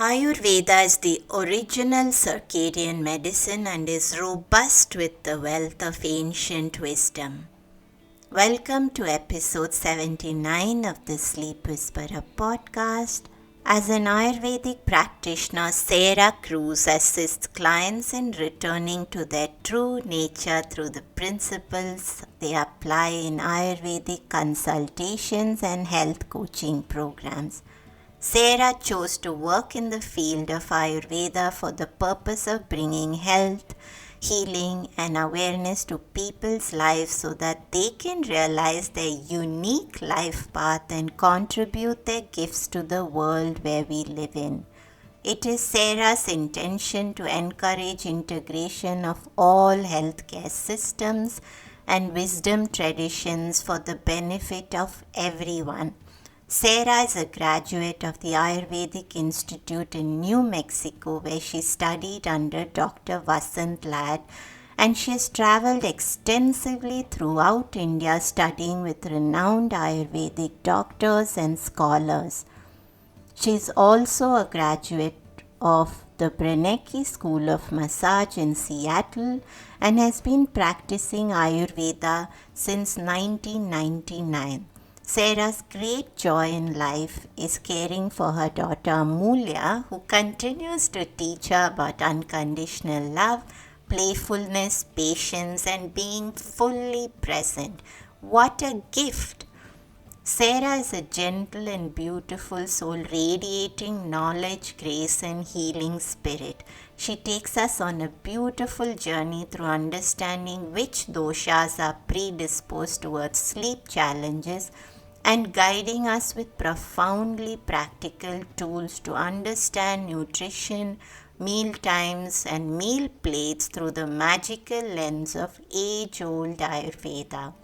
Ayurveda is the original circadian medicine and is robust with the wealth of ancient wisdom. Welcome to episode 79 of the Sleep Whisperer podcast. As an Ayurvedic practitioner, Sarah Kruse assists clients in returning to their true nature through the principles they apply in Ayurvedic consultations and health coaching programs. Sarah chose to work in the field of Ayurveda for the purpose of bringing health, healing, and awareness to people's lives so that they can realize their unique life path and contribute their gifts to the world where we live in. It is Sarah's intention to encourage integration of all healthcare systems and wisdom traditions for the benefit of everyone. Sarah is a graduate of the Ayurvedic Institute in New Mexico, where she studied under Dr. Vasant Lad, and she has traveled extensively throughout India studying with renowned Ayurvedic doctors and scholars. She is also a graduate of the Brenneke School of Massage in Seattle and has been practicing Ayurveda since 1999. Sarah's great joy in life is caring for her daughter Amulya, who continues to teach her about unconditional love, playfulness, patience, and being fully present. What a gift! Sarah is a gentle and beautiful soul radiating knowledge, grace, and healing spirit. She takes us on a beautiful journey through understanding which doshas are predisposed towards sleep challenges and guiding us with profoundly practical tools to understand nutrition, meal times, and meal plates through the magical lens of age-old Ayurveda.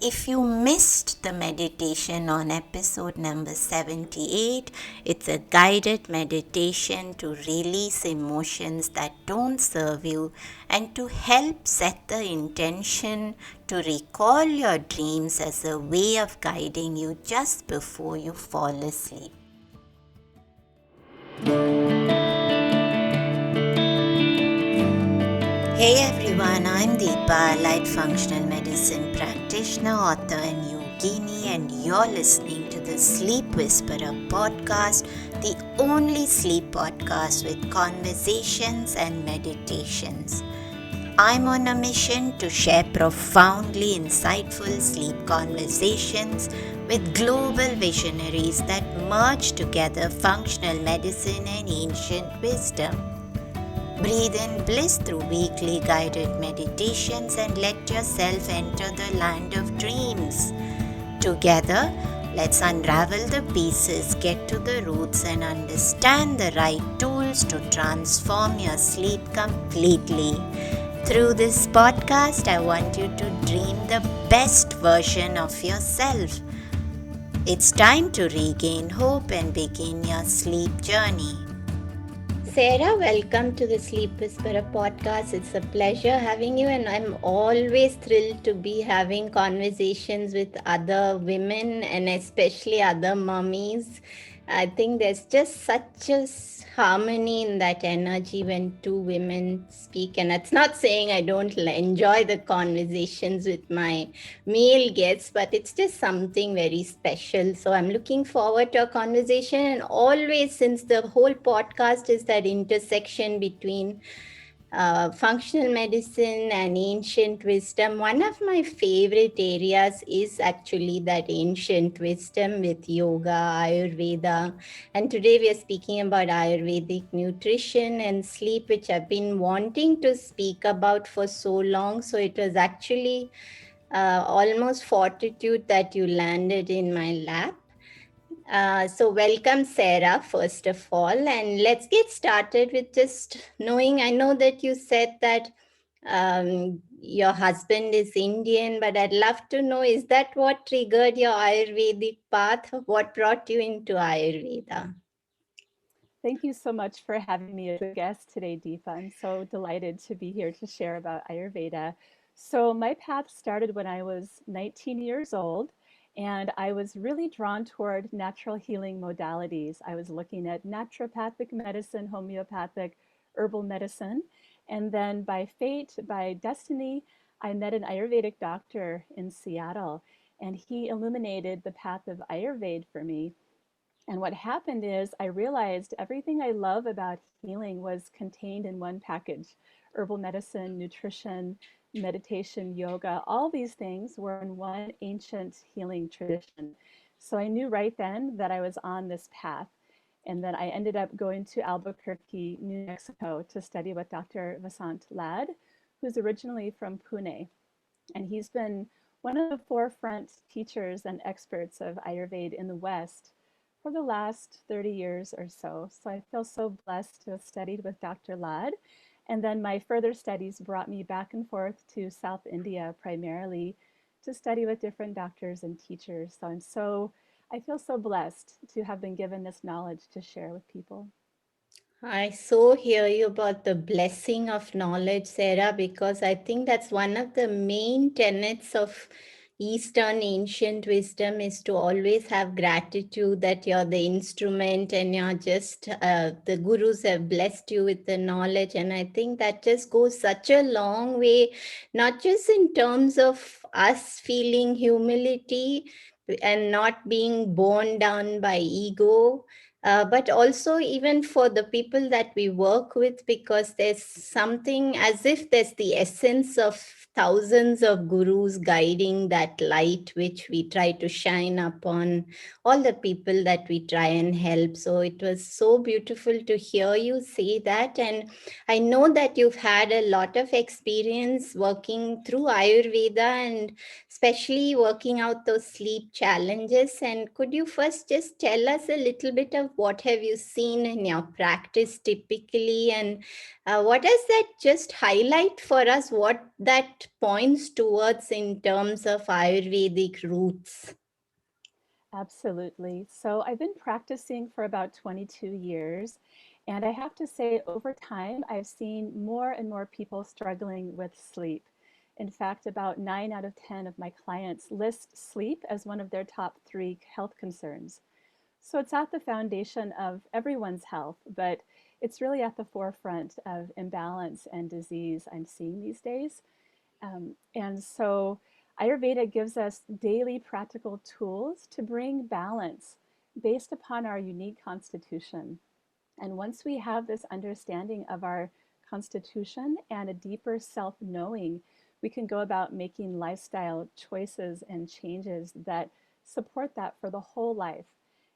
If you missed the meditation on episode number 78, it's a guided meditation to release emotions that don't serve you and to help set the intention to recall your dreams as a way of guiding you just before you fall asleep. Hey everyone, I'm Deepa, Light Functional Medicine Practitioner, author and yogini, and you're listening to the Sleep Whisperer podcast, the only sleep podcast with conversations and meditations. I'm on a mission to share profoundly insightful sleep conversations with global visionaries that merge together functional medicine and ancient wisdom. Breathe in bliss through weekly guided meditations and let yourself enter the land of dreams. Together, let's unravel the pieces, get to the roots, and understand the right tools to transform your sleep completely. Through this podcast, I want you to dream the best version of yourself. It's time to regain hope and begin your sleep journey. Sarah, welcome to the Sleep Whisperer podcast. It's a pleasure having you, and I'm always thrilled to be having conversations with other women and especially other mummies. I think there's just such a harmony in that energy when two women speak, and that's not saying I don't enjoy the conversations with my male guests, but it's just something very special. So I'm looking forward to a conversation, and always, since the whole podcast is that intersection between functional medicine and ancient wisdom, one of my favorite areas is actually that ancient wisdom with yoga, Ayurveda. And today we are speaking about Ayurvedic nutrition and sleep, which I've been wanting to speak about for so long. So it was actually almost fortitude that you landed in my lap. So welcome, Sarah, first of all, and let's get started with just knowing. I know that you said that your husband is Indian, but I'd love to know, is that what triggered your Ayurvedic path? What brought you into Ayurveda? Thank you so much for having me as a guest today, Deepa. I'm so delighted to be here to share about Ayurveda. So my path started when I was 19 years old, And I was really drawn toward natural healing modalities. I was looking at naturopathic medicine, homeopathic, herbal medicine. And then by fate, by destiny, I met an Ayurvedic doctor in Seattle, and he illuminated the path of Ayurveda for me. And what happened is I realized everything I love about healing was contained in one package. Herbal medicine, nutrition, meditation, yoga, all these things were in one ancient healing tradition. So I knew right then that I was on this path. And then I ended up going to Albuquerque, New Mexico to study with Dr. Vasant Lad, who's originally from Pune. And he's been one of the forefront teachers and experts of Ayurveda in the West for the last 30 years or so. So I feel so blessed to have studied with Dr. Lad. And then my further studies brought me back and forth to South India primarily to study with different doctors and teachers. I feel so blessed to have been given this knowledge to share with people. I so hear you about the blessing of knowledge, Sarah, because I think that's one of the main tenets of Eastern ancient wisdom is to always have gratitude that you're the instrument and you're just, the gurus have blessed you with the knowledge. And I think that just goes such a long way, not just in terms of us feeling humility and not being borne down by ego, but also even for the people that we work with, because there's something as if there's the essence of thousands of gurus guiding that light which we try to shine upon all the people that we try and help. So it was so beautiful to hear you say that. And I know that you've had a lot of experience working through Ayurveda and especially working out those sleep challenges. And could you first just tell us a little bit of what have you seen in your practice typically, and what does that just highlight for us, what that points towards in terms of Ayurvedic roots? Absolutely. So I've been practicing for about 22 years. And I have to say, over time, I've seen more and more people struggling with sleep. In fact, about 9 out of 10 of my clients list sleep as one of their top three health concerns. So it's at the foundation of everyone's health, but it's really at the forefront of imbalance and disease I'm seeing these days. And so Ayurveda gives us daily practical tools to bring balance based upon our unique constitution. And once we have this understanding of our constitution and a deeper self knowing, we can go about making lifestyle choices and changes that support that for the whole life.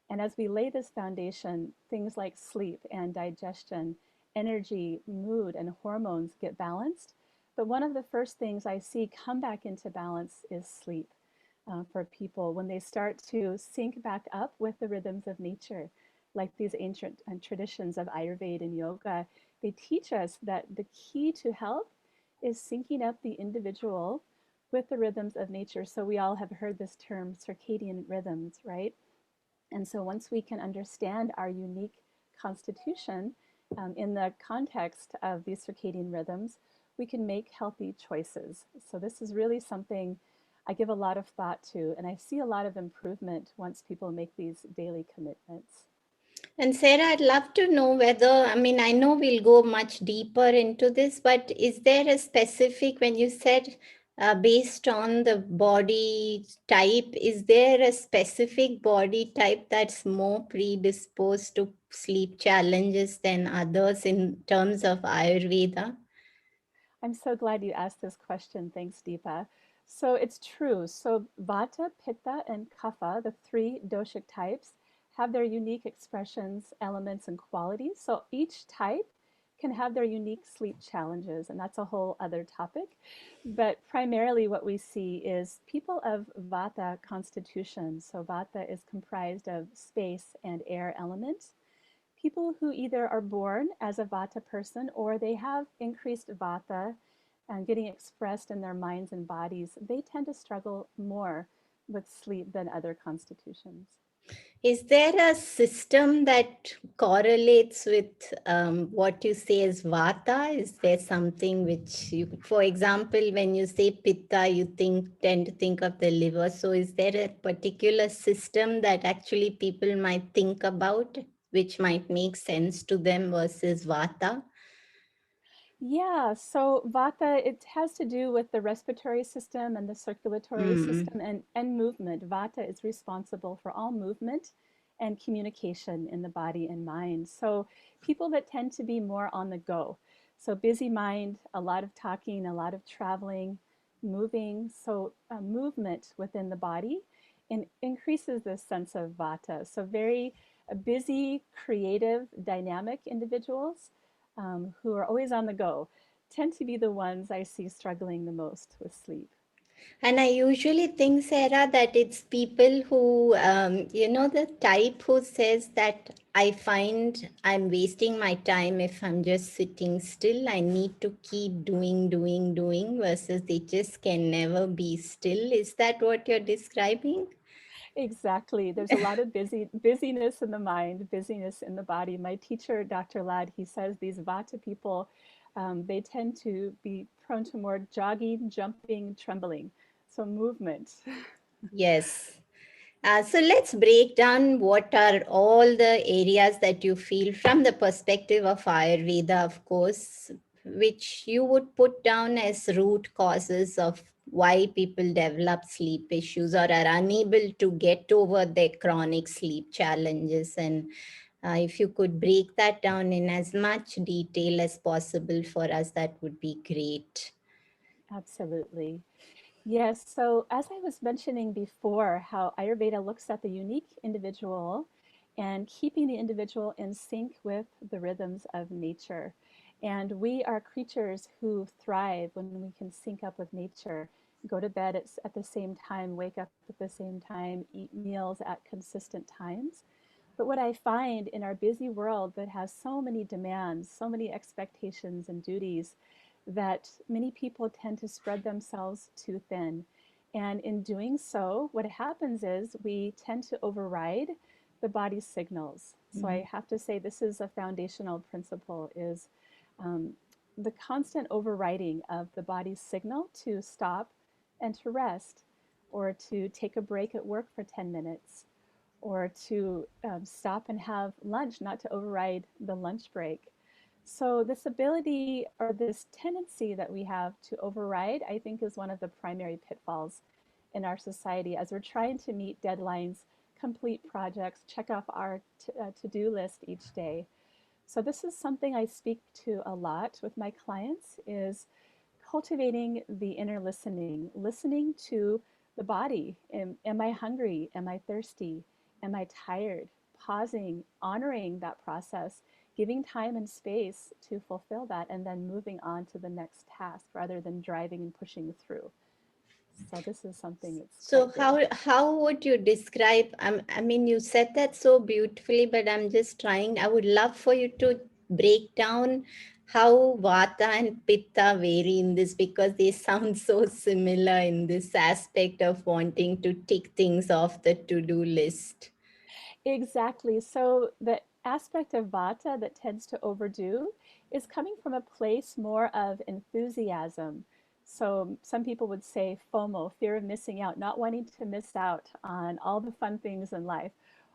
And as we lay this foundation, things like sleep and digestion, energy, mood, and hormones get balanced. But one of the first things I see come back into balance is sleep for people when they start to sync back up with the rhythms of nature, like these ancient traditions of Ayurveda and yoga. They teach us that the key to health is syncing up the individual with the rhythms of nature. So we all have heard this term circadian rhythms, right? And so once we can understand our unique constitution in the context of these circadian rhythms, we can make healthy choices. So this is really something I give a lot of thought to, and I see a lot of improvement once people make these daily commitments. And Sarah, I'd love to know whether, I mean, I know we'll go much deeper into this, but is there a specific, when you said based on the body type, is there a specific body type that's more predisposed to sleep challenges than others in terms of Ayurveda? I'm so glad you asked this question. Thanks, Deepa. So it's true. So Vata, Pitta, and Kapha, the three doshic types, have their unique expressions, elements, and qualities. So each type can have their unique sleep challenges, and that's a whole other topic. But primarily, what we see is people of Vata constitution. So Vata is comprised of space and air elements. People who either are born as a Vata person or they have increased Vata and getting expressed in their minds and bodies, they tend to struggle more with sleep than other constitutions. Is there a system that correlates with what you say as vata? Is there something which you, for example, when you say pitta, you tend to think of the liver. So is there a particular system that actually people might think about, which might make sense to them versus vata? Yeah, so vata, it has to do with the respiratory system and the circulatory Mm. system and movement. Vata is responsible for all movement and communication in the body and mind. So people that tend to be more on the go. So busy mind, a lot of talking, a lot of traveling, moving. So movement within the body increases this sense of vata. So very busy, creative, dynamic individuals who are always on the go tend to be the ones I see struggling the most with sleep. And I usually think, Sarah, that it's people who, the type who says that I find I'm wasting my time if I'm just sitting still. I need to keep doing, doing, doing, versus they just can never be still. Is that what you're describing? Exactly. There's a lot of busyness in the mind, busyness in the body. My teacher, Dr. Lad, he says these Vata people, they tend to be prone to more jogging, jumping, trembling. So movement. Yes. So let's break down what are all the areas that you feel from the perspective of Ayurveda, of course, which you would put down as root causes of why people develop sleep issues or are unable to get over their chronic sleep challenges. And if you could break that down in as much detail as possible for us, that would be great. Absolutely. Yes, so as I was mentioning before, how Ayurveda looks at the unique individual and keeping the individual in sync with the rhythms of nature. And we are creatures who thrive when we can sync up with nature, go to bed at the same time, wake up at the same time, eat meals at consistent times. But what I find in our busy world that has so many demands, so many expectations and duties, that many people tend to spread themselves too thin. And in doing so, what happens is we tend to override the body's signals. So I have to say this is a foundational principle is um, the constant overriding of the body's signal to stop and to rest or to take a break at work for 10 minutes or to stop and have lunch, not to override the lunch break. So, this ability or this tendency that we have to override, I think, is one of the primary pitfalls in our society as we're trying to meet deadlines, complete projects, check off our to do list each day. So, this is something I speak to a lot with my clients is cultivating the inner listening, listening to the body. Am I hungry? Am I thirsty? Am I tired? Pausing, honoring that process, giving time and space to fulfill that, and then moving on to the next task rather than driving and pushing through. So, this is something that's So quite big. how would you describe? I mean, you said that so beautifully, but I'm just trying. I would love for you to break down how Vata and Pitta vary in this because they sound so similar in this aspect of wanting to tick things off the to-do list. Exactly. So the aspect of vata that tends to overdo is coming from a place more of enthusiasm. So some people would say FOMO, fear of missing out, not wanting to miss out on all the fun things in life,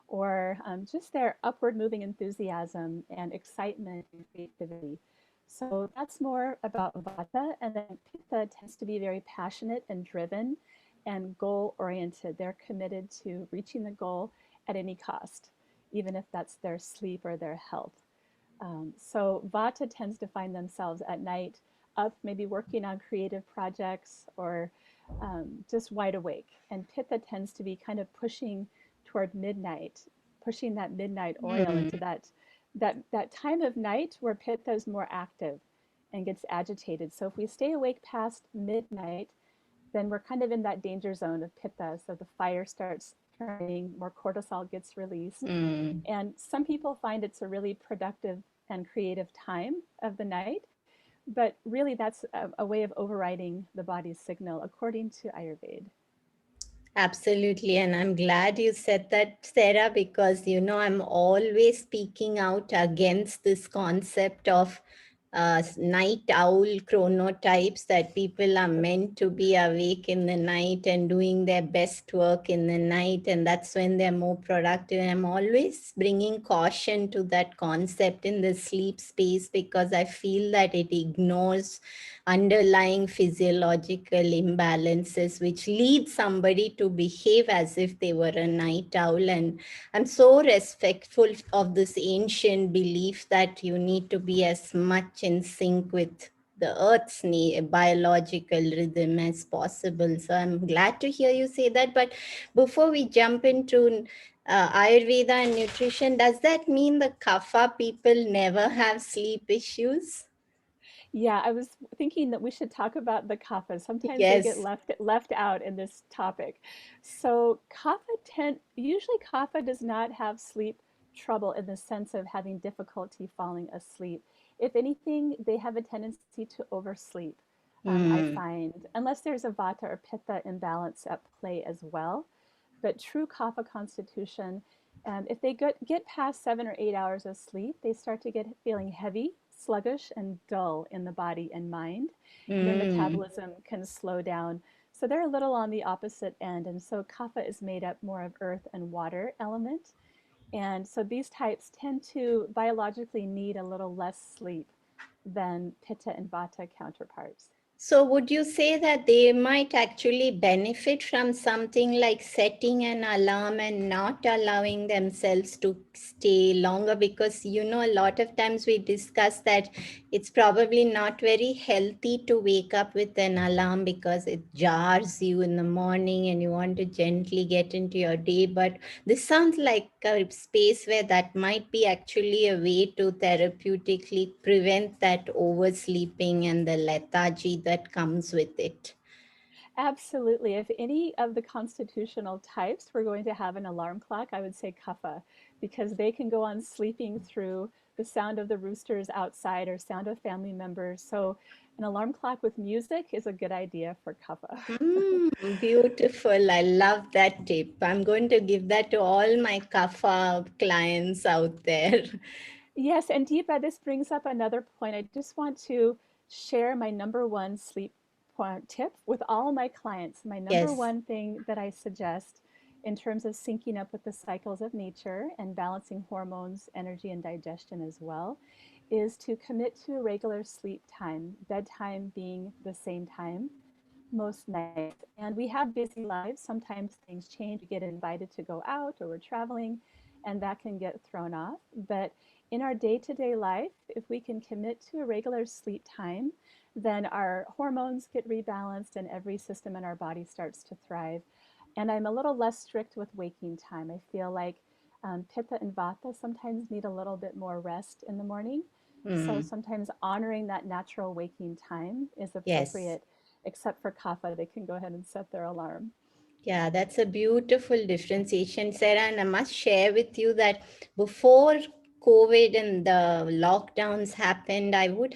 or just their upward moving enthusiasm and excitement and creativity. So that's more about vata, and then pitta tends to be very passionate and driven and goal oriented. They're committed to reaching the goal at any cost, even if that's their sleep or their health. So Vata tends to find themselves at night up, maybe working on creative projects or just wide awake. And Pitta tends to be kind of pushing toward midnight, pushing that midnight oil Hmm. into that time of night where Pitta is more active and gets agitated. So if we stay awake past midnight, then we're kind of in that danger zone of pitta. So the fire starts turning, more cortisol gets released. Hmm. And some people find it's a really productive and creative time of the night. But really, that's a way of overriding the body's signal according to Ayurveda. Absolutely. And I'm glad you said that, Sarah, because, I'm always speaking out against this concept of night owl chronotypes, that people are meant to be awake in the night and doing their best work in the night. And that's when they're more productive. And I'm always bringing caution to that concept in the sleep space, because I feel that it ignores underlying physiological imbalances, which lead somebody to behave as if they were a night owl. And I'm so respectful of this ancient belief that you need to be as much in sync with the earth's biological rhythm as possible. So I'm glad to hear you say that. But before we jump into Ayurveda and nutrition, does that mean the Kapha people never have sleep issues? Yeah, I was thinking that we should talk about the kaphas. Sometimes they get Yes. left out in this topic. So usually kapha does not have sleep trouble in the sense of having difficulty falling asleep. If anything, they have a tendency to oversleep. I Hmm. find, unless there's a vata or pitta imbalance at play as well. But true kapha constitution, if they get past 7 or 8 hours of sleep, they start to get feeling heavy, sluggish, and dull in the body and mind. Their Hmm. metabolism can slow down. So they're a little on the opposite end. And so kapha is made up more of earth and water element. And so these types tend to biologically need a little less sleep than pitta and vata counterparts. So, would you say that they might actually benefit from something like setting an alarm and not allowing themselves to stay longer? Because, a lot of times we discuss that it's probably not very healthy to wake up with an alarm because it jars you in the morning and you want to gently get into your day. But this sounds like a space where that might be actually a way to therapeutically prevent that oversleeping and the lethargy that comes with it. Absolutely. If any of the constitutional types were going to have an alarm clock, I would say kapha, because they can go on sleeping through the sound of the roosters outside or sound of family members. So, an alarm clock with music is a good idea for kapha. Beautiful. I love that tip. I'm going to give that to all my kapha clients out there. Yes, and Deepa, this brings up another point. I just want to share my number one sleep tip with all my clients. My number Yes. one thing that I suggest in terms of syncing up with the cycles of nature and balancing hormones, energy, and digestion as well is to commit to a regular sleep time, bedtime being the same time most nights. And we have busy lives. Sometimes things change. We get invited to go out or we're traveling, and that can get thrown off. But in our day to day life, if we can commit to a regular sleep time, then our hormones get rebalanced and every system in our body starts to thrive. And I'm a little less strict with waking time. I feel like pitta and vata sometimes need a little bit more rest in the morning. So Mm. sometimes honoring that natural waking time is Yes. appropriate, except for kapha, they can go ahead and set their alarm. Yeah, that's a beautiful differentiation, Sarah. And I must share with you that before COVID and the lockdowns happened, I would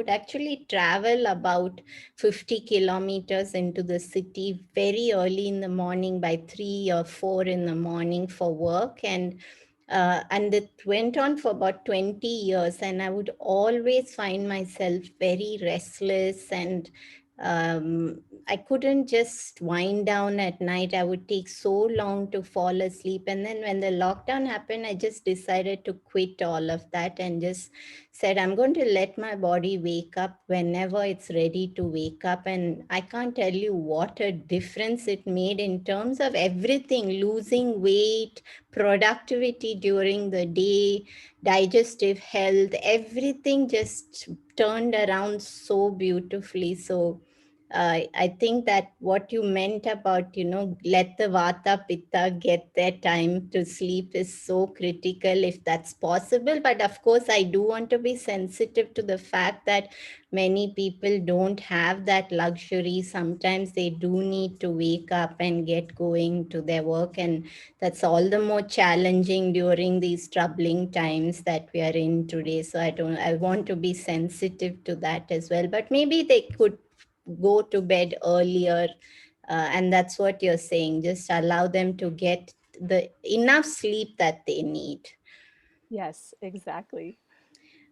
actually travel about 50 kilometers into the city very early in the morning by 3 or 4 in the morning for work. And it went on for about 20 years. And I would always find myself very restless and I couldn't just wind down at night. I would take so long to fall asleep. And then when the lockdown happened, I just decided to quit all of that and just said, I'm going to let my body wake up whenever it's ready to wake up. And I can't tell you what a difference it made in terms of everything: losing weight, productivity during the day, digestive health, everything just turned around so beautifully. So I think that what you meant about, let the Vata Pitta get their time to sleep is so critical if that's possible. But of course, I do want to be sensitive to the fact that many people don't have that luxury. Sometimes they do need to wake up and get going to their work. And that's all the more challenging during these troubling times that we are in today. So I want to be sensitive to that as well. But maybe they could go to bed earlier And that's what you're saying. Just allow them to get the enough sleep that they need. Yes, exactly.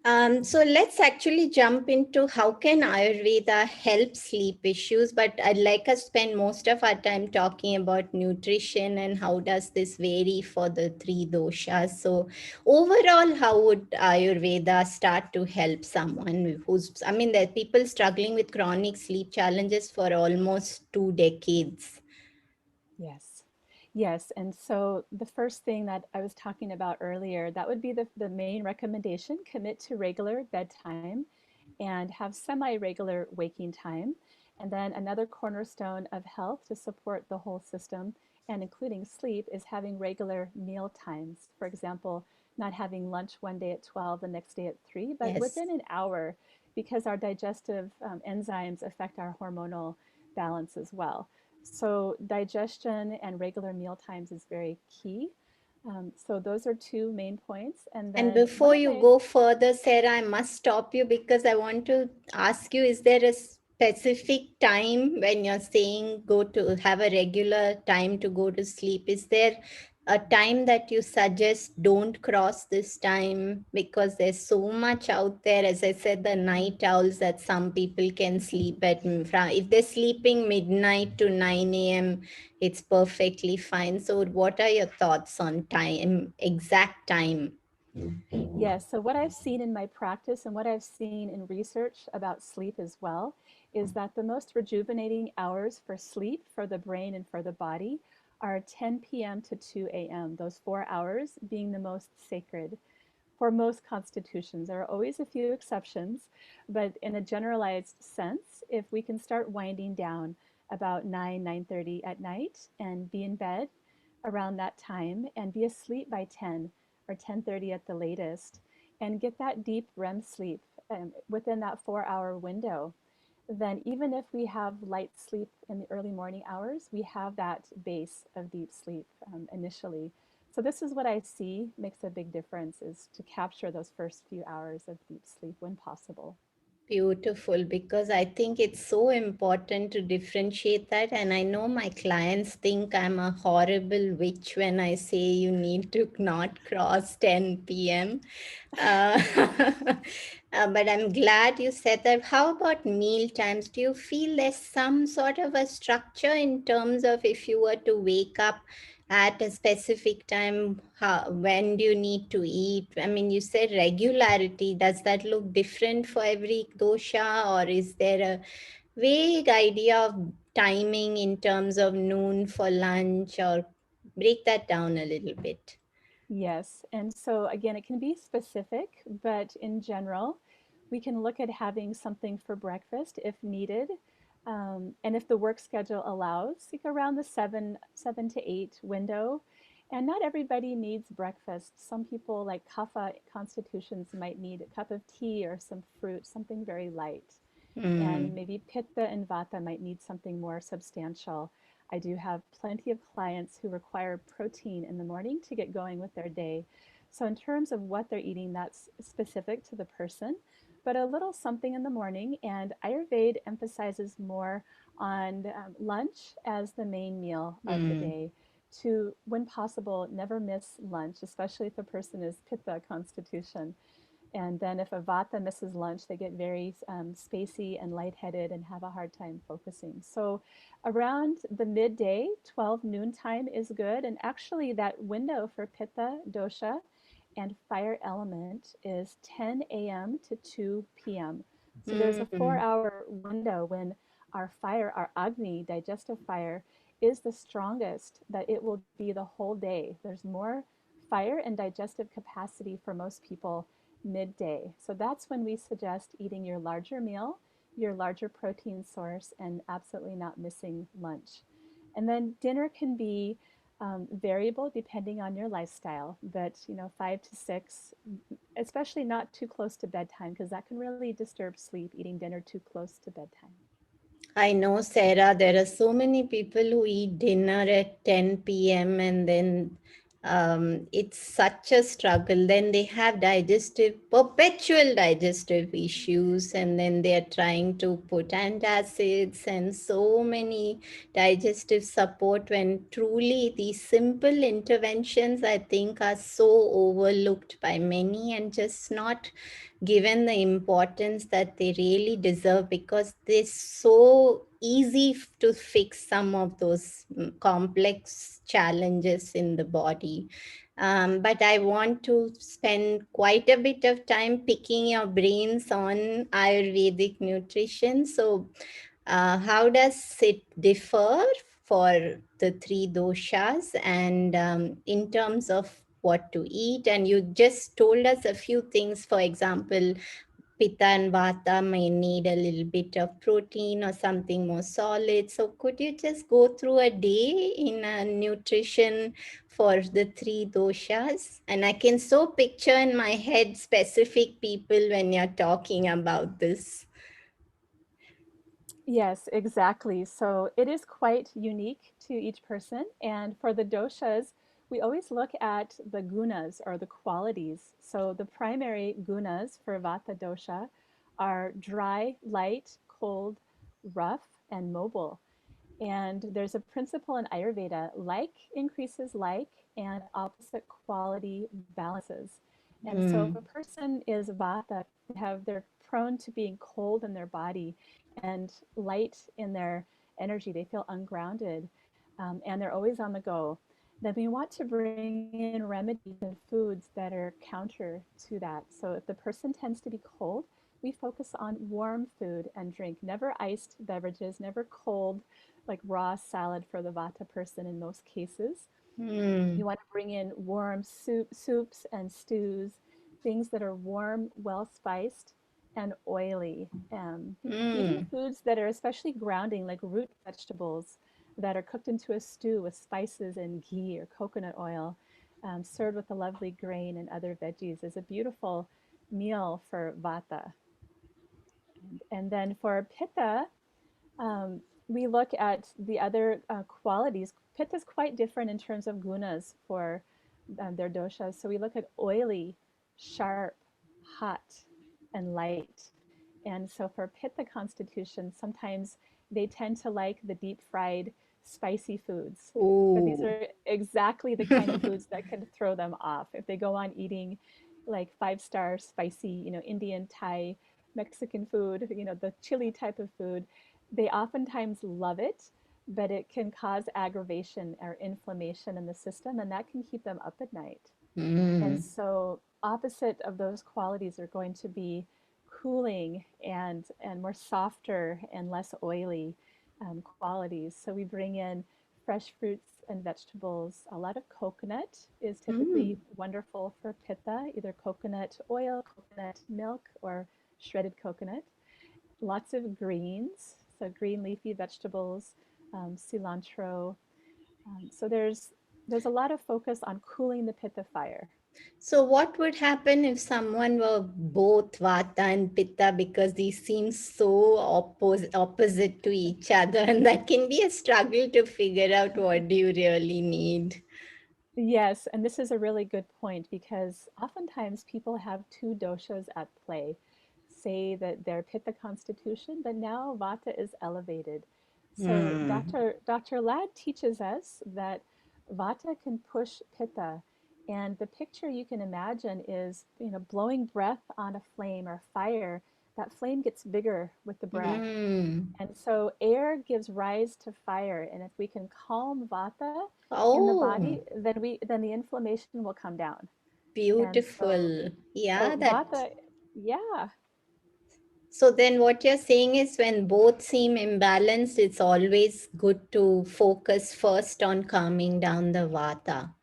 So let's actually jump into how can Ayurveda help sleep issues. But I'd like us to spend most of our time talking about nutrition and how does this vary for the three doshas. So overall, how would Ayurveda start to help someone who's, I mean, there are people struggling with chronic sleep challenges for almost 2 decades. Yes. Yes. And so the first thing that I was talking about earlier, that would be the main recommendation: commit to regular bedtime and have semi-regular waking time. And then another cornerstone of health to support the whole system and including sleep is having regular meal times. For example, not having lunch one day at 12, the next day at 3, but Yes. within an hour, because our digestive enzymes affect our hormonal balance as well. So digestion and regular meal times is very key. So those are two main points. And And then one before of you my go further, Sarah, I must stop you because I want to ask you, is there a specific time when you're saying go to have a regular time to go to sleep? Is there a time that you suggest don't cross this time? Because there's so much out there. As I said, the night owls that some people can sleep at. If they're sleeping midnight to 9 a.m., it's perfectly fine. So, what are your thoughts on time, exact time? Yes. So, what I've seen in my practice and what I've seen in research about sleep as well is that the most rejuvenating hours for sleep for the brain and for the body are 10 p.m. to 2 a.m., those 4 hours being the most sacred for most constitutions. There are always a few exceptions, but in a generalized sense, if we can start winding down about 9:30 at night and be in bed around that time and be asleep by 10 or 10:30 at the latest and get that deep REM sleep within that 4-hour window, then even if we have light sleep in the early morning hours, we have that base of deep sleep initially. So this is what I see makes a big difference, is to capture those first few hours of deep sleep when possible. Beautiful, because I think it's so important to differentiate that. And I know my clients think I'm a horrible witch when I say you need to not cross 10 p.m. Uh, but I'm glad you said that. How about meal times? Do you feel there's some sort of a structure in terms of if you were to wake up at a specific time, when do you need to eat? I mean, you said regularity. Does that look different for every dosha, or is there a vague idea of timing in terms of noon for lunch, or break that down a little bit? Yes. And so, again, it can be specific, but in general, we can look at having something for breakfast if needed. And if the work schedule allows, like around the 7 to 8 window. And not everybody needs breakfast. Some people, like kapha constitutions, might need a cup of tea or some fruit, something very light. And Hmm. maybe pitta and vata might need something more substantial. I do have plenty of clients who require protein in the morning to get going with their day. So, in terms of what they're eating, that's specific to the person, but a little something in the morning. And Ayurveda emphasizes more on lunch as the main meal of the Hmm. day. To, when possible, never miss lunch, especially if a person is pitta constitution. And then if a vata misses lunch, they get very spacey and lightheaded and have a hard time focusing. So around the midday, 12 noon time is good. And actually, that window for pitta, dosha, and fire element is 10 a.m. to 2 p.m. So there's a Hmm. 4-hour window when our fire, our Agni, digestive fire, is the strongest that it will be the whole day. There's more fire and digestive capacity for most people midday. So that's when we suggest eating your larger meal, your larger protein source, and absolutely not missing lunch. And then dinner can be variable depending on your lifestyle, but 5 to 6, especially not too close to bedtime because that can really disturb sleep, eating dinner too close to bedtime. I know, Sarah, there are so many people who eat dinner at 10 p.m. and then It's such a struggle. Then they have perpetual digestive issues, and then they're trying to put antacids and so many digestive support, when truly these simple interventions, I think, are so overlooked by many and just not given the importance that they really deserve, because they're so easy to fix some of those complex challenges in the body. But I want to spend quite a bit of time picking your brains on Ayurvedic nutrition. So, how does it differ for the three doshas, and in terms of what to eat? And you just told us a few things. For example, Pitta and Vata may need a little bit of protein or something more solid. So could you just go through a day in nutrition for the three doshas? And I can so picture in my head specific people when you're talking about this. Yes, exactly. So it is quite unique to each person. And for the doshas, we always look at the gunas or the qualities. So the primary gunas for Vata dosha are dry, light, cold, rough, and mobile. And there's a principle in Ayurveda, like increases like and opposite quality balances. And so if Mm, a person is Vata, they're prone to being cold in their body and light in their energy. They feel ungrounded, and they're always on the go. Then we want to bring in remedies and foods that are counter to that. So if the person tends to be cold, we focus on warm food and drink, never iced beverages, never cold, like raw salad for the Vata person in most cases. mm, You want to bring in warm soups and stews, things that are warm, well spiced, and oily. Even mm. foods that are especially grounding, like root vegetables that are cooked into a stew with spices and ghee or coconut oil, served with a lovely grain and other veggies, is a beautiful meal for Vata. And then for Pitta, we look at the other qualities. Pitta is quite different in terms of gunas for their doshas. So we look at oily, sharp, hot, and light. And so for Pitta constitution, sometimes they tend to like the deep fried, spicy foods. But these Oh. are exactly the kind of foods that can throw them off. If they go on eating like five-star spicy, Indian, Thai, Mexican food, the chili type of food, they oftentimes love it, but it can cause aggravation or inflammation in the system, and that can keep them up at night. And Mm, so, opposite of those qualities are going to be cooling and more softer and less oily qualities. So we bring in fresh fruits and vegetables. A lot of coconut is mm, typically wonderful for pitta, either coconut oil, coconut milk, or shredded coconut. Lots of greens, so green leafy vegetables, cilantro. So there's a lot of focus on cooling the pitta fire. So, what would happen if someone were both Vata and Pitta, because these seem so opposite to each other, and that can be a struggle to figure out what do you really need. Yes, and this is a really good point because oftentimes people have two doshas at play. Say that they're Pitta constitution, but now Vata is elevated. So Hmm. Dr. Lad teaches us that Vata can push Pitta, and the picture you can imagine is, blowing breath on a flame or fire. That flame gets bigger with the breath. Hmm. And so air gives rise to fire, and if we can calm Vata in the Oh, body, then the inflammation will come down. And so beautiful. Yeah, so that. Vata, yeah, So then what you're saying is when both seem imbalanced, it's always good to focus first on calming down the Vata.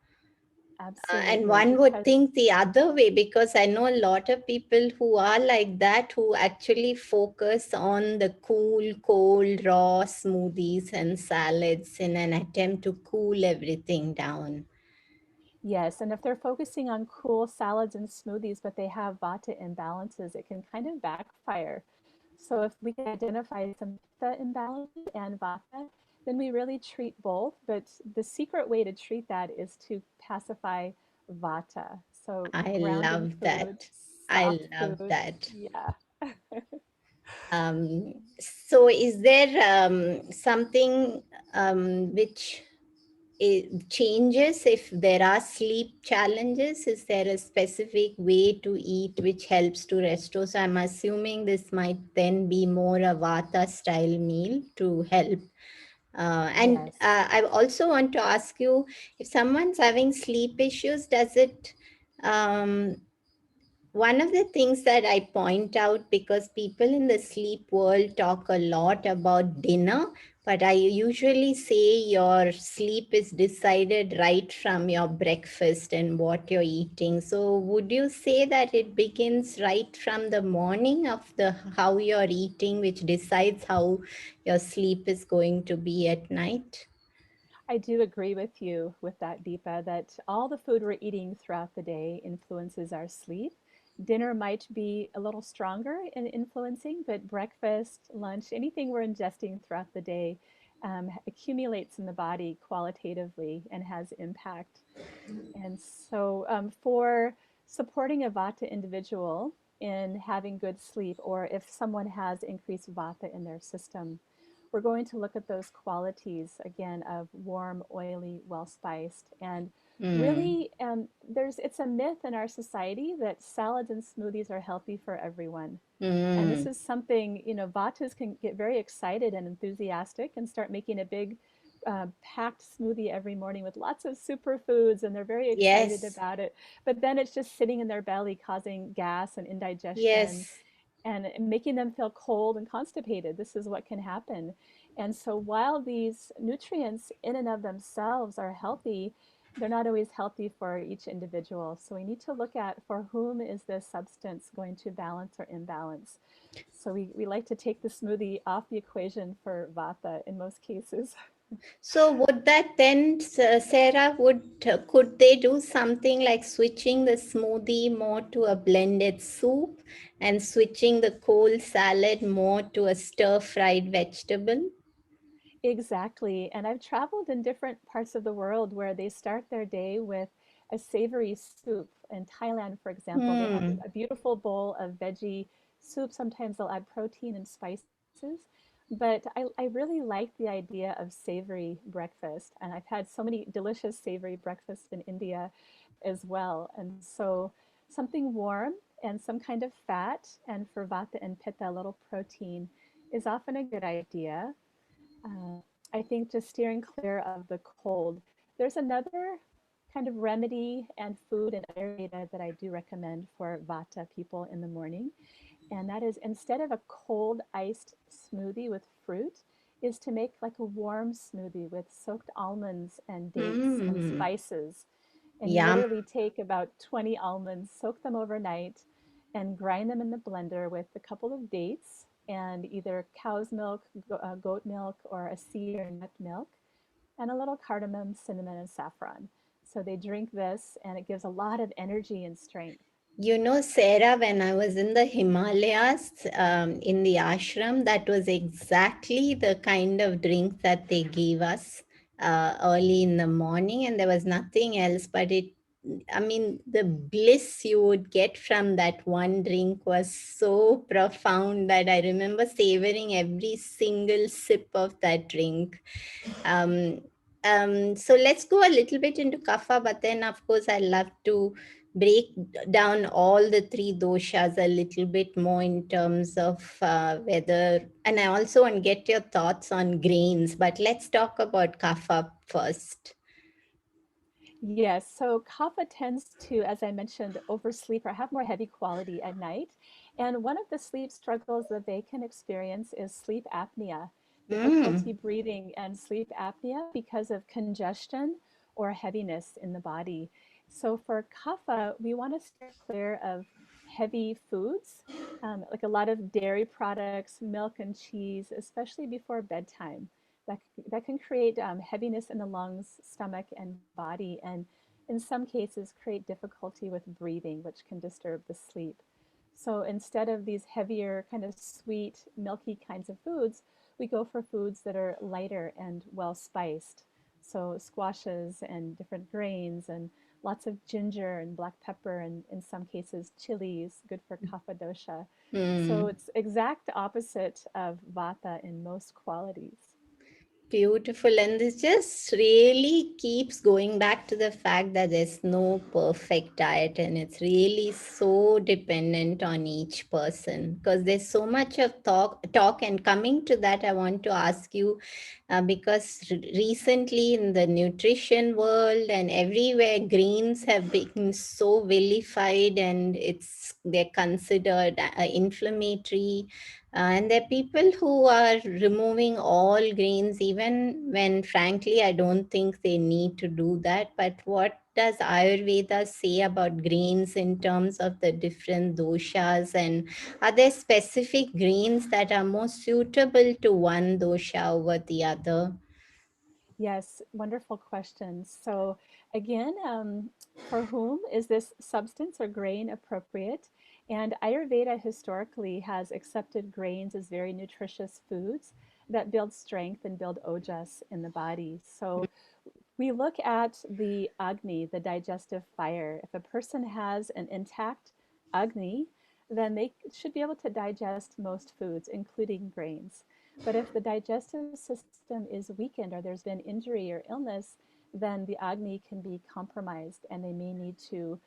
And absolutely, one would because think the other way, because I know a lot of people who are like that, who actually focus on the cool, cold, raw smoothies and salads in an attempt to cool everything down. yes, and if they're focusing on cool salads and smoothies, but they have Vata imbalances, it can kind of backfire. So if we can identify some Pitta imbalances and Vata, then we really treat both. But the secret way to treat that is to pacify vata. So I grounding love food, that. I soft love foods. that. Yeah. Um, so, is there something which changes if there are sleep challenges? Is there a specific way to eat which helps to restore? So, I'm assuming this might then be more a Vata style meal to help. And Yes. I also want to ask you, if someone's having sleep issues, does it um, one of the things that I point out, because people in the sleep world talk a lot about dinner, but I usually say your sleep is decided right from your breakfast and what you're eating. So would you say that it begins right from the morning of the how you're eating, which decides how your sleep is going to be at night? I do agree with you with that, Deepa, that all the food we're eating throughout the day influences our sleep. Dinner might be a little stronger in influencing, but breakfast, lunch, anything we're ingesting throughout the day accumulates in the body qualitatively and has impact. And so, for supporting a Vata individual in having good sleep, or if someone has increased Vata in their system, we're going to look at those qualities again of warm, oily, well spiced, and Mm, really, it's a myth in our society that salads and smoothies are healthy for everyone. And this mm, is something, Vatas can get very excited and enthusiastic and start making a big packed smoothie every morning with lots of superfoods, and they're very excited yes, about it. But then it's just sitting in their belly, causing gas and indigestion yes. and making them feel cold and constipated. This is what can happen. And so while these nutrients in and of themselves are healthy, they're not always healthy for each individual. So we need to look at for whom is this substance going to balance or imbalance. So we like to take the smoothie off the equation for vata in most cases. So would that then, Sarah, could they do something like switching the smoothie more to a blended soup and switching the cold salad more to a stir-fried vegetable? Exactly. And I've traveled in different parts of the world where they start their day with a savory soup. In Thailand, for example, they have Hmm. a beautiful bowl of veggie soup. Sometimes they'll add protein and spices. But I really like the idea of savory breakfast. And I've had so many delicious savory breakfasts in India as well. And so something warm and some kind of fat, and for vata and pitta, a little protein is often a good idea. uh, I think just steering clear of the cold. There's another kind of remedy and food in Ayurveda that I do recommend for Vata people in the morning, and that is instead of a cold iced smoothie with fruit, is to make like a warm smoothie with soaked almonds and dates and Hmm. spices. And you Yum. literally take about 20 almonds, soak them overnight, and grind them in the blender with a couple of dates and either cow's milk, goat milk, or a seed or nut milk, and a little cardamom, cinnamon, and saffron. So they drink this, and it gives a lot of energy and strength. You know, Sarah, when I was in the Himalayas, in the ashram, that was exactly the kind of drink that they gave us early in the morning, and there was nothing else. But I mean, the bliss you would get from that one drink was so profound that I remember savoring every single sip of that drink. Um, so let's go a little bit into kapha, but then, of course, I love to break down all the three doshas a little bit more in terms of whether, and I also want to get your thoughts on grains, but let's talk about kapha first. Yes, so kapha tends to, as I mentioned, oversleep or have more heavy quality at night. And one of the sleep struggles that they can experience is sleep apnea, difficulty Mm. breathing and sleep apnea because of congestion or heaviness in the body. So for kapha, we want to steer clear of heavy foods, like a lot of dairy products, milk and cheese, especially before bedtime. That can create heaviness in the lungs, stomach, and body, and in some cases create difficulty with breathing, which can disturb the sleep. So instead of these heavier, kind of sweet, milky kinds of foods, we go for foods that are lighter and well spiced. So squashes and different grains and lots of ginger and black pepper and in some cases chilies, good for kapha dosha. So Hmm. it's exact opposite of vata in most qualities. Beautiful. And this just really keeps going back to the fact that there's no perfect diet, and it's really so dependent on each person, because there's so much of talk. And coming to that, I want to ask you, because recently in the nutrition world and everywhere, greens have become so vilified, and they're considered inflammatory, and there are people who are removing all grains, even when, frankly, I don't think they need to do that. But what does Ayurveda say about grains in terms of the different doshas? And are there specific grains that are more suitable to one dosha over the other? Yes, wonderful questions. So, again, for whom is this substance or grain appropriate? And Ayurveda historically has accepted grains as very nutritious foods that build strength and build ojas in the body. So, we look at the Agni, the digestive fire. If a person has an intact Agni, then they should be able to digest most foods, including grains. But if the digestive system is weakened or there's been injury or illness, then the Agni can be compromised and they may need to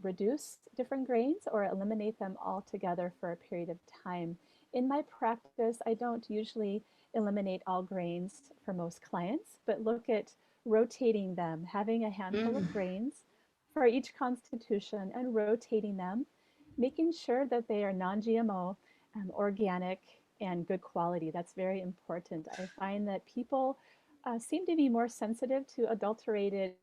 reduce different grains or eliminate them altogether for a period of time. In my practice, I don't usually eliminate all grains for most clients, but look at rotating them, having a handful of Mm. grains for each constitution and rotating them, making sure that they are non GMO, organic, and good quality. That's very important. I find that people seem to be more sensitive to adulterated,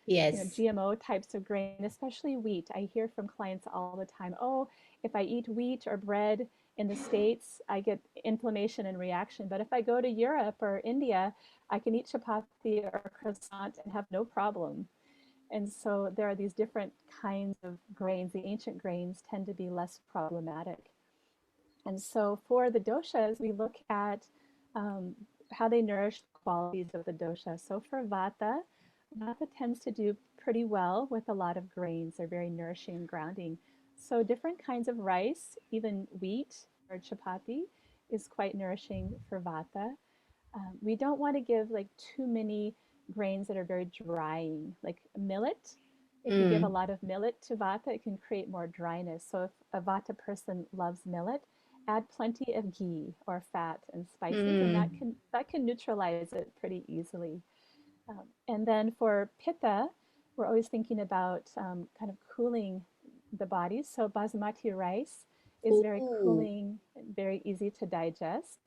Yes. GMO types of grain, especially wheat. I hear from clients all the time, oh, if I eat wheat or bread in the States, I get inflammation and reaction. But if I go to Europe or India, I can eat chapati or croissant and have no problem. And so there are these different kinds of grains. The ancient grains tend to be less problematic. And so for the doshas, we look at how they nourish the qualities of the dosha. So for vata, vata tends to do pretty well with a lot of grains. They're very nourishing and grounding. So different kinds of rice, even wheat or chapati, is quite nourishing for vata. We don't want to give like too many grains that are very drying, like millet. If you give a Mm. lot of millet to vata, it can create more dryness. So if a vata person loves millet, add plenty of ghee or fat and spices, and Mm. that can neutralize it pretty easily. And then for pitta, we're always thinking about kind of cooling the body. So basmati rice is very Ooh. cooling, very easy to digest.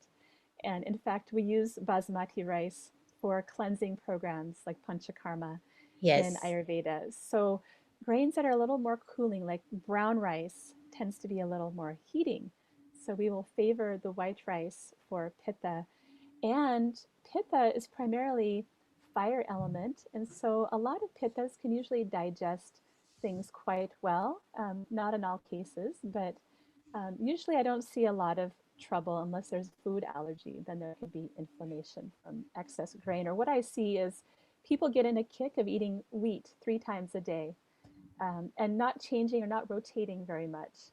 And in fact, we use basmati rice for cleansing programs like panchakarma in Yes. Ayurveda. So grains that are a little more cooling, like brown rice, tends to be a little more heating. So we will favor the white rice for pitta. And pitta is primarily fire element. And so a lot of pittas can usually digest things quite well. Not in all cases, but usually I don't see a lot of trouble unless there's food allergy. Then there can be inflammation from excess grain. Or what I see is people get in a kick of eating wheat 3 times a day and not changing or not rotating very much.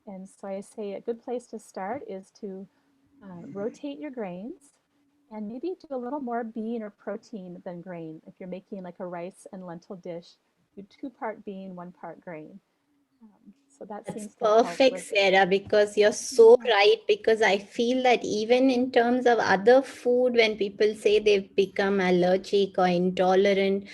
And so I say a good place to start is to rotate your grains and maybe do a little more bean or protein than grain. If you're making like a rice and lentil dish, do 2-part bean, 1-part grain. So that That's seems to help perfect, with, Sarah, because you're so yeah. right. Because I feel that even in terms of other food, when people say they've become allergic or intolerant,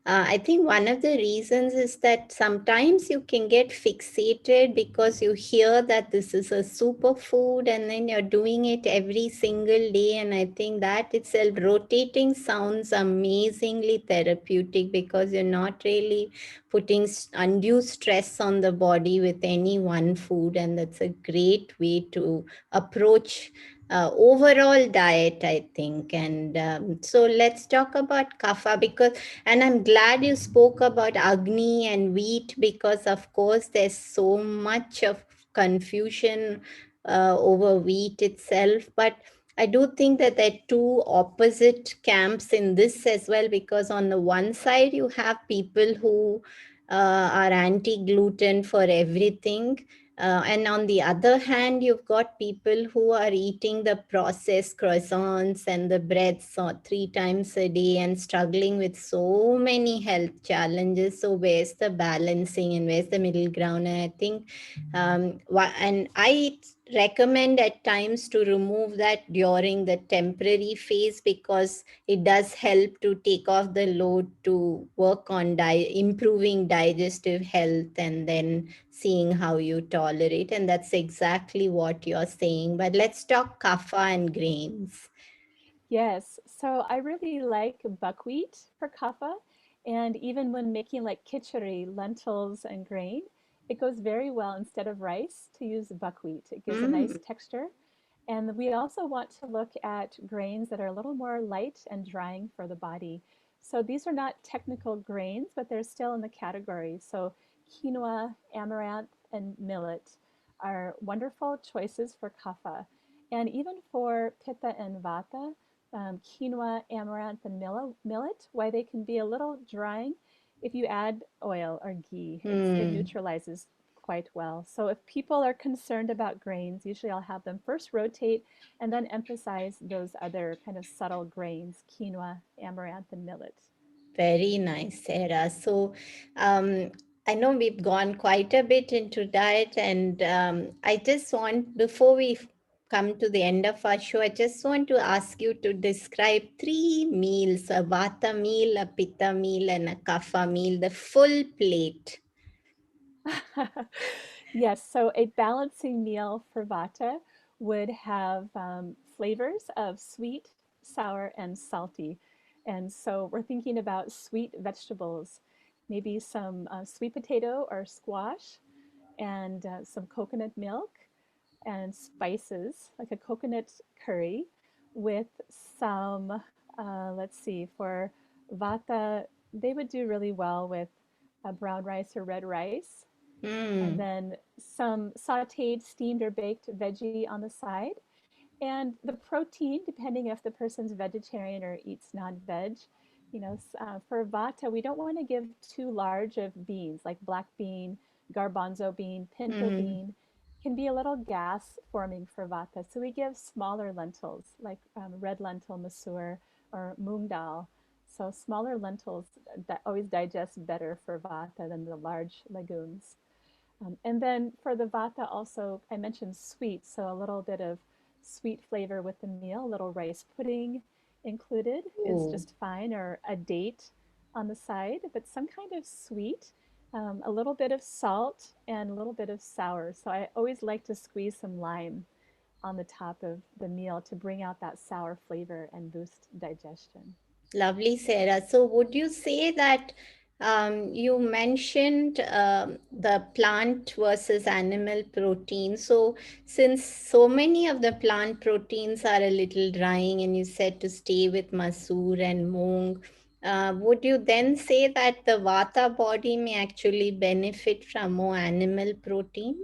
I think one of the reasons is that sometimes you can get fixated because you hear that this is a superfood and then you're doing it every single day. And I think that itself, rotating sounds amazingly therapeutic because you're not really putting undue stress on the body with any one food. And that's a great way to approach overall diet, I think. And so let's talk about kapha, because, and I'm glad you spoke about agni and wheat, because of course there's so much of confusion over wheat itself. But I do think that there are two opposite camps in this as well, because on the one side, you have people who are anti gluten for everything. And on the other hand, you've got people who are eating the processed croissants and the breads 3 times a day and struggling with so many health challenges. So, where's the balancing and where's the middle ground? And I think, and I recommend at times to remove that during the temporary phase, because it does help to take off the load to work on improving digestive health and then seeing how you tolerate. And that's exactly what you're saying. But let's talk kapha and grains. Yes, so I really like buckwheat for kapha, and even when making like khichdi, lentils and grain, it goes very well instead of rice to use buckwheat. It gives a nice Mm, texture. And we also want to look at grains that are a little more light and drying for the body. So these are not technical grains, but they're still in the category. So quinoa, amaranth, and millet are wonderful choices for kapha. And even for pitta and vata, quinoa, amaranth, and millet, why they can be a little drying, if you add oil or ghee, it mm. neutralizes quite well. So if people are concerned about grains, usually I'll have them first rotate and then emphasize those other kind of subtle grains, quinoa, amaranth, and millet. Very nice, Sarah. So, I know we've gone quite a bit into diet, and I just want, before we come to the end of our show, I just want to ask you to describe 3 meals: a vata meal, a pitta meal, and a kapha meal, the full plate. Yes, so a balancing meal for vata would have flavors of sweet, sour, and salty. And so we're thinking about sweet vegetables, maybe some sweet potato or squash, and some coconut milk and spices, like a coconut curry with some, let's see, for vata, they would do really well with brown rice or red rice, and Hmm. then some sauteed, steamed, or baked veggie on the side. And the protein, depending if the person's vegetarian or eats non-veg, for vata, we don't want to give too large of beans like black bean, garbanzo bean, pinto Hmm. bean. Can be a little gas forming for vata. So we give smaller lentils like red lentil masoor or moong dal. So smaller lentils that always digest better for vata than the large legumes. And then for the vata also, I mentioned sweet, so a little bit of sweet flavor with the meal, a little rice pudding included is Oh. just fine, or a date on the side, but some kind of sweet, a little bit of salt, and a little bit of sour. So I always like to squeeze some lime on the top of the meal to bring out that sour flavor and boost digestion. Lovely, Sarah. So, would you say that you mentioned the plant versus animal protein? So, since so many of the plant proteins are a little drying, and you said to stay with masoor and moong, would you then say that the vata body may actually benefit from more animal protein?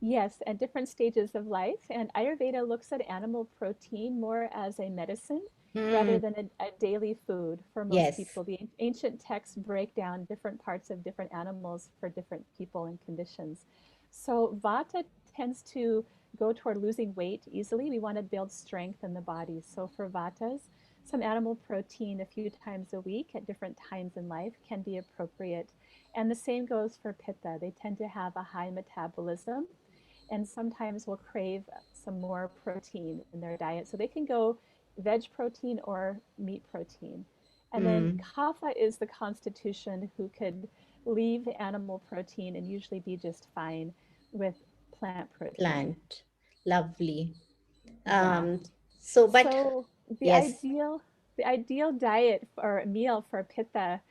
Yes, at different stages of life. And Ayurveda looks at animal protein more as a medicine rather Hmm. than a daily food for most Yes. people. The ancient texts break down different parts of different animals for different people and conditions. So Vata tends to go toward losing weight easily. We want to build strength in the body. So for Vatas, some animal protein a few times a week at different times in life can be appropriate. And the same goes for Pitta. They tend to have a high metabolism and sometimes will crave some more protein in their diet. So they can go veg protein or meat protein. And then Hmm. kapha is the constitution who could leave the animal protein and usually be just fine with plant protein. Plant. Lovely. Yeah. Um, so, but So the yes. ideal the ideal diet or meal for pitta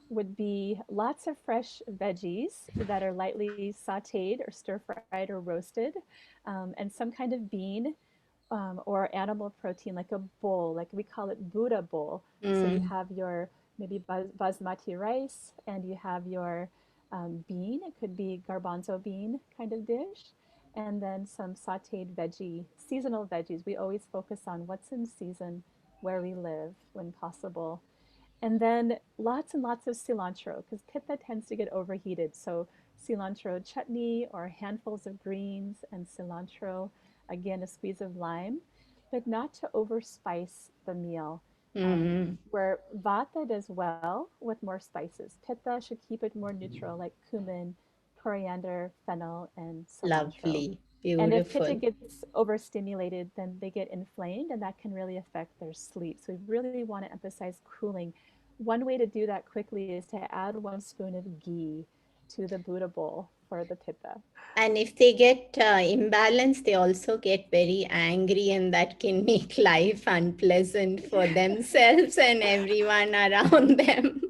would be lots of fresh veggies that are lightly sauteed or stir fried or roasted, and some kind of bean or animal protein, like a bowl, like we call it Buddha bowl. So you Mm, have your maybe basmati rice and you have your bean. It could be garbanzo bean kind of dish. and then some sauteed veggie, seasonal veggies. We always focus on what's in season where we live when possible. And then lots and lots of cilantro because pitta tends to get overheated. So cilantro chutney or handfuls of greens and cilantro, again, a squeeze of lime, but not to overspice the meal. Where vata does well with more spices. Pitta should keep it more neutral, like cumin, coriander, fennel, and cilantro. Lovely. And if pitta Beautiful. gets overstimulated, then they get inflamed, and that can really affect their sleep. So we really want to emphasize cooling. One way to do that quickly is to add 1 spoon of ghee to the Buddha bowl for the pitta. And if they get imbalanced, they also get very angry, and that can make life unpleasant for themselves and everyone around them.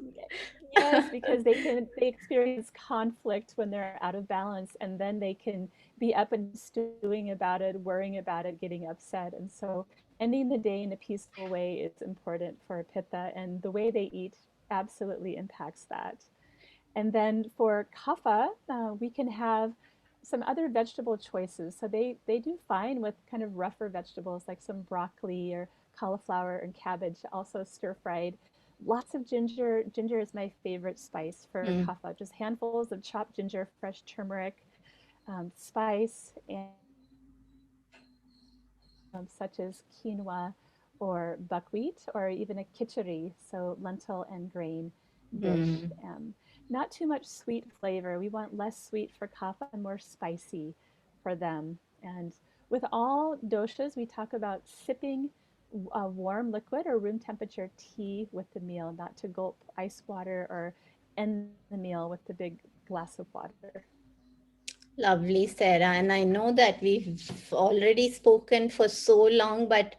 Yes, because they experience conflict when they're out of balance, and then they can be up and stewing about it, worrying about it, getting upset. And so ending the day in a peaceful way is important for pitta, and the way they eat absolutely impacts that. And then for kapha, we can have some other vegetable choices. So they do fine with kind of rougher vegetables like some broccoli or cauliflower and cabbage, also stir fried. Lots of ginger. Ginger is my favorite spice for Mm. kapha. Just handfuls of chopped ginger, fresh turmeric, spice, and such as quinoa or buckwheat, or even a khichdi, so lentil and grain dish. Mm. Not too much sweet flavor. We want less sweet for kapha and more spicy for them. And with all doshas, we talk about sipping warm liquid or room temperature tea with the meal, not to gulp ice water or end the meal with the big glass of water. Lovely, Sarah. And I know that we've already spoken for so long, but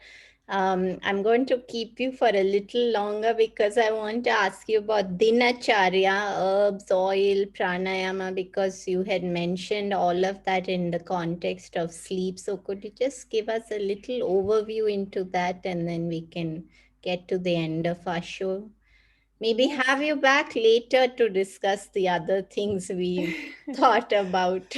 I'm going to keep you for a little longer because I want to ask you about dinacharya, herbs, oil, pranayama, because you had mentioned all of that in the context of sleep. So could you just give us a little overview into that, and then we can get to the end of our show? Maybe Yes. have you back later to discuss the other things we thought about.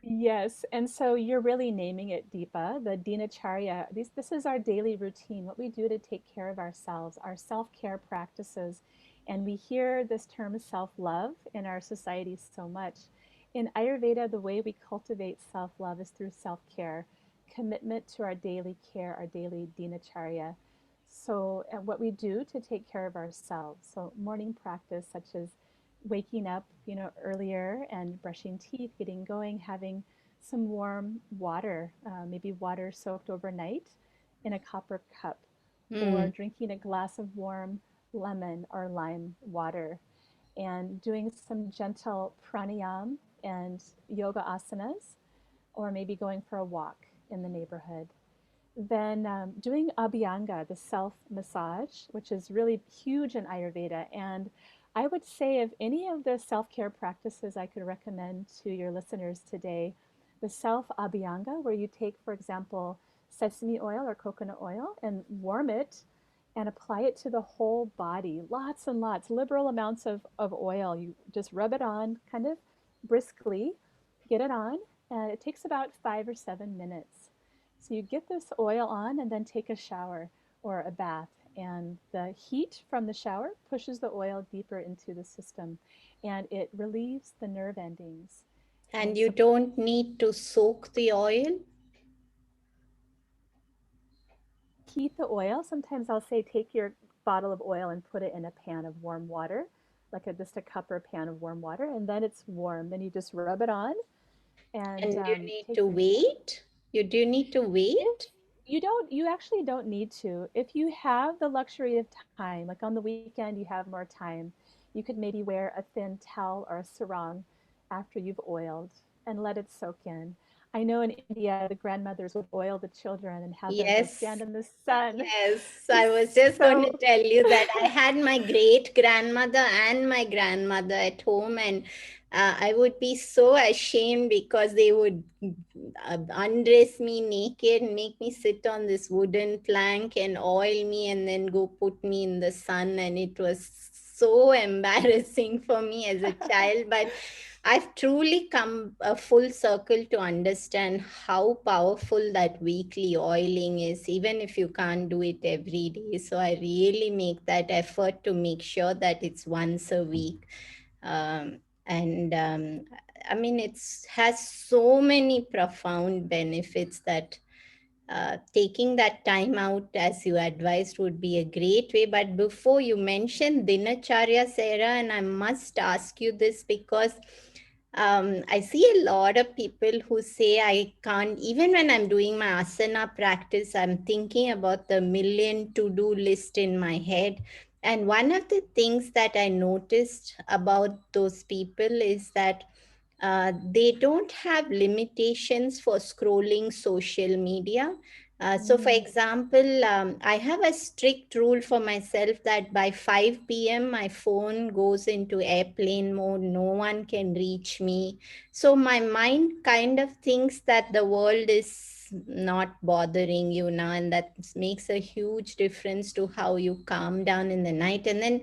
Yes, and so you're really naming it, Deepa, the dinacharya. This is our daily routine, what we do to take care of ourselves, our self-care practices. And we hear this term self-love in our society so much. In Ayurveda, the way we cultivate self-love is through self-care, commitment to our daily care, our daily dinacharya. So, and what we do to take care of ourselves. So, morning practice such as waking up, earlier and brushing teeth, getting going, having some warm water, maybe water soaked overnight in a copper cup, or Hmm. drinking a glass of warm lemon or lime water, and doing some gentle pranayam and yoga asanas, or maybe going for a walk in the neighborhood. Then doing abhyanga, the self massage, which is really huge in Ayurveda. And I would say, of any of the self care practices I could recommend to your listeners today, the self abhyanga, where you take, for example, sesame oil or coconut oil and warm it and apply it to the whole body. Lots and lots, liberal amounts of oil. You just rub it on kind of briskly, get it on, and it takes about 5 or 7 minutes. So you get this oil on and then take a shower or a bath. And the heat from the shower pushes the oil deeper into the system and it relieves the nerve endings And and you supports. don't need to soak the oil? Heat the oil. Sometimes I'll say take your bottle of oil and put it in a pan of warm water, like just a cup or a pan of warm water, and then it's warm. Then you just rub it on and And you need take to your shower. wait? You do need to If wait? you actually don't need to. If you have the luxury of time, like on the weekend, you have more time, you could maybe wear a thin towel or a sarong after you've oiled and let it soak in. I know in India, the grandmothers would oil the children and have them go stand Yes. in the sun. Yes, I was just going to So tell you that I had my great grandmother and my grandmother at home, and I would be so ashamed because they would undress me naked and make me sit on this wooden plank and oil me and then go put me in the sun. And it was so embarrassing for me as a child. But I've truly come a full circle to understand how powerful that weekly oiling is, even if you can't do it every day. So I really make that effort to make sure that it's once a week. And I mean, it's has so many profound benefits that taking that time out as you advised would be a great way. But before you mention Dinacharya, Sarah, and I must ask you this because I see a lot of people who say I can't, even when I'm doing my asana practice, I'm thinking about the million to-do list in my head. And one of the things that I noticed about those people is that they don't have limitations for scrolling social media. So, for Mm, example, I have a strict rule for myself that by 5 p.m., my phone goes into airplane mode. No one can reach me. So, my mind kind of thinks that the world is not bothering you now, and that makes a huge difference to how you calm down in the night. And then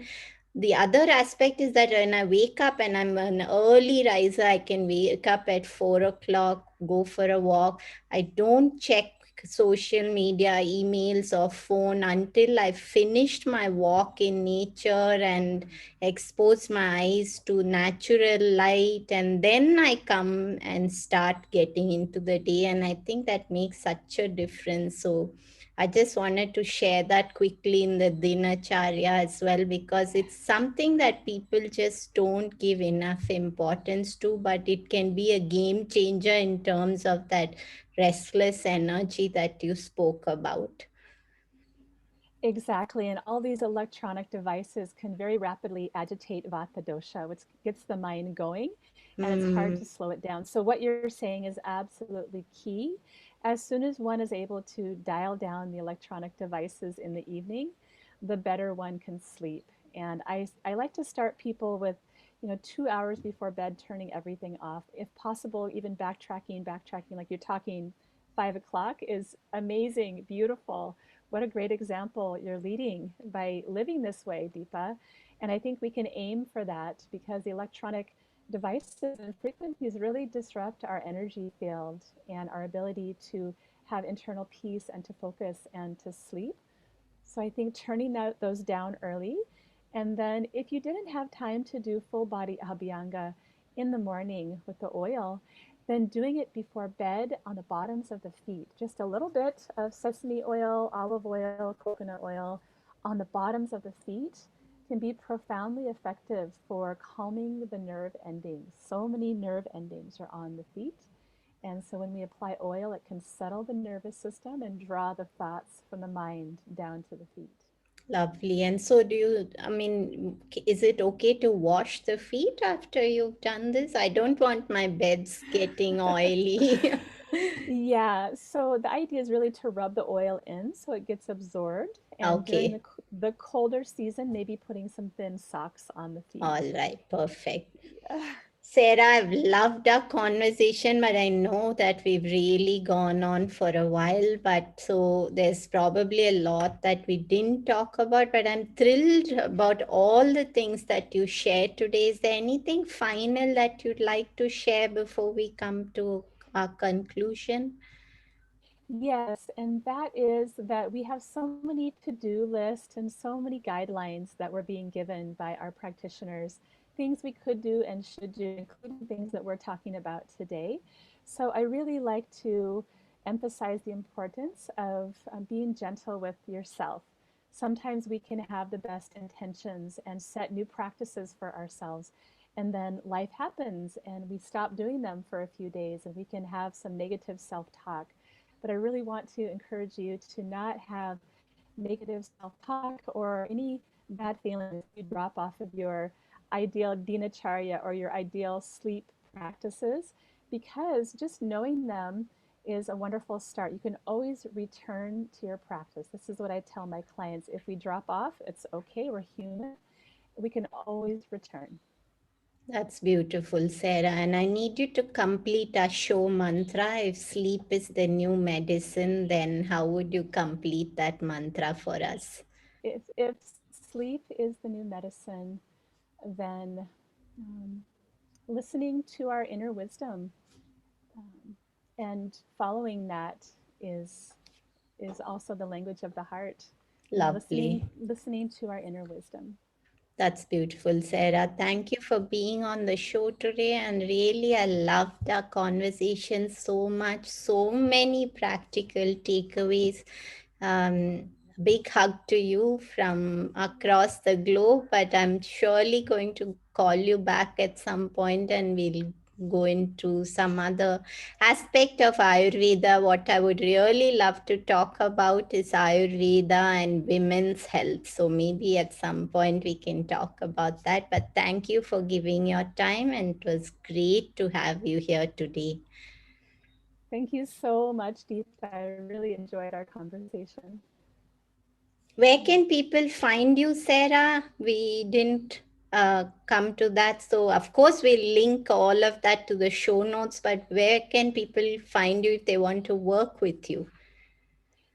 the other aspect is that when I wake up and I'm an early riser, I can wake up at 4 o'clock, go for a walk. I don't check social media, emails, or phone until I've finished my walk in nature and expose my eyes to natural light. And then I come and start getting into the day. And I think that makes such a difference. So, I just wanted to share that quickly in the Dinacharya as well, because it's something that people just don't give enough importance to, but it can be a game changer in terms of that restless energy that you spoke about. exactly. And all these electronic devices can very rapidly agitate vata dosha, which gets the mind going, and it's hard Hmm. to slow it down. So, what you're saying is absolutely key. As soon as one is able to dial down the electronic devices in the evening, the better one can sleep. And I like to start people with, 2 hours before bed, turning everything off. If possible, even backtracking, like you're talking 5 o'clock is amazing, beautiful. What a great example you're leading by living this way, Deepa. And I think we can aim for that because the electronic devices and frequencies really disrupt our energy field and our ability to have internal peace and to focus and to sleep. So I think turning those down early. And then if you didn't have time to do full body abhyanga in the morning with the oil, then doing it before bed on the bottoms of the feet. Just a little bit of sesame oil, olive oil, coconut oil on the bottoms of the feet can be profoundly effective for calming the nerve endings. So many nerve endings are on the feet. And so when we apply oil, it can settle the nervous system and draw the thoughts from the mind down to the feet. Lovely. And so, I mean, is it okay to wash the feet after you've done this? I don't want my beds getting oily. Yeah, so the idea is really to rub the oil in so it gets absorbed. And during Okay. the colder season, maybe putting some thin socks on the feet. All right. Perfect. Yeah. Sarah, I've loved our conversation, but I know that we've really gone on for a while. But so there's probably a lot that we didn't talk about, but I'm thrilled about all the things that you shared today. Is there anything final that you'd like to share before we come to our conclusion? Yes, and that is that we have so many to-do lists and so many guidelines that we're being given by our practitioners, things we could do and should do, including things that we're talking about today. So I really like to emphasize the importance of being gentle with yourself. Sometimes we can have the best intentions and set new practices for ourselves, and then life happens and we stop doing them for a few days, and we can have some negative self-talk. But I really want to encourage you to not have negative self talk or any bad feelings if you drop off of your ideal dinacharya or your ideal sleep practices, because just knowing them is a wonderful start. You can always return to your practice. This is what I tell my clients. If we drop off, it's okay, we're human. We can always return. That's beautiful, Sarah. And I need you to complete a show mantra. If sleep is the new medicine, then how would you complete that mantra for us? If sleep is the new medicine, then listening to our inner wisdom, and following that is also the language of the heart, and Lovely. listening to our inner wisdom. That's beautiful, Sarah. Thank you for being on the show today. And really, I loved our conversation so much. So many practical takeaways. Big hug to you from across the globe. But I'm surely going to call you back at some point and we'll go into some other aspect of Ayurveda. What I would really love to talk about is Ayurveda and women's health. So maybe at some point we can talk about that. But thank you for giving your time, and it was great to have you here today. Thank you so much, Deepa. I really enjoyed our conversation. Where can people find you, Sarah? We didn't come to that. So, of course, we'll link all of that to the show notes, but where can people find you if they want to work with you?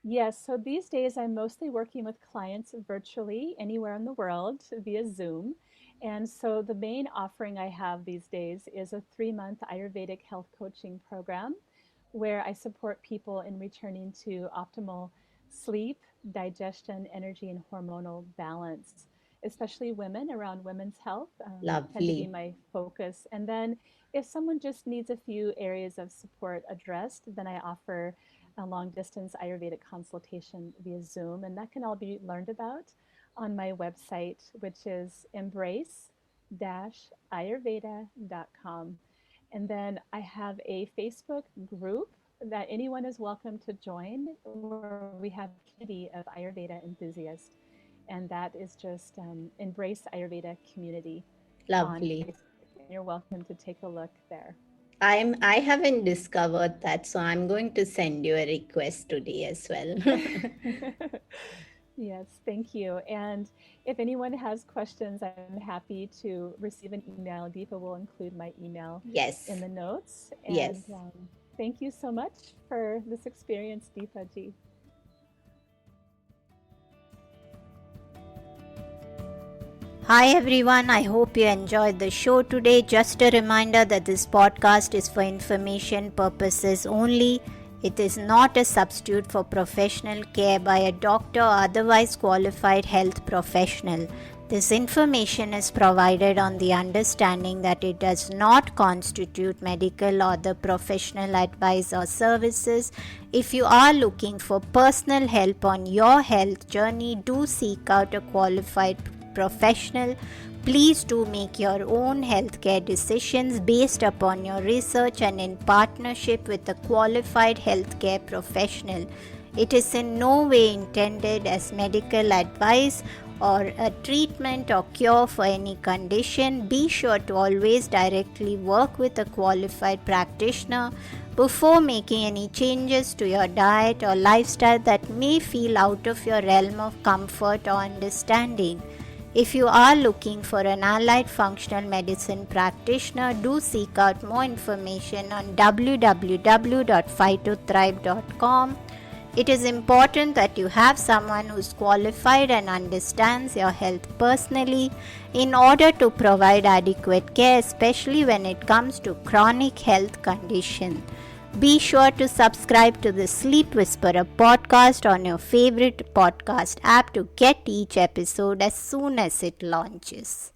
Yes, so these days I'm mostly working with clients virtually anywhere in the world via Zoom. And so the main offering I have these days is a 3-month Ayurvedic health coaching program where I support people in returning to optimal sleep, digestion, energy, and hormonal balance, especially women around women's health tend to be Lovely. my focus. And then if someone just needs a few areas of support addressed, then I offer a long distance Ayurvedic consultation via Zoom, and that can all be learned about on my website, which is embrace-ayurveda.com. And then I have a Facebook group that anyone is welcome to join where we have a community of Ayurveda enthusiasts. And that is just Embrace Ayurveda Community on Lovely. Facebook. And you're welcome to take a look there. I haven't discovered that, so I'm going to send you a request today as well. Yes, thank you. And if anyone has questions, I'm happy to receive an email. Deepa will include my email Yes. in the notes. Yes. And thank you so much for this experience, Deepa ji. Hi everyone, I hope you enjoyed the show today. Just a reminder that this podcast is for information purposes only. It is not a substitute for professional care by a doctor or otherwise qualified health professional. This information is provided on the understanding that it does not constitute medical or other professional advice or services. If you are looking for personal help on your health journey, do seek out a qualified professional. Please do make your own healthcare decisions based upon your research and in partnership with a qualified healthcare professional. It is in no way intended as medical advice or a treatment or cure for any condition. Be sure to always directly work with a qualified practitioner before making any changes to your diet or lifestyle that may feel out of your realm of comfort or understanding. If you are looking for an allied functional medicine practitioner, do seek out more information on www.phytothrive.com. It is important that you have someone who is qualified and understands your health personally in order to provide adequate care, especially when it comes to chronic health conditions. Be sure to subscribe to the Sleep Whisperer podcast on your favorite podcast app to get each episode as soon as it launches.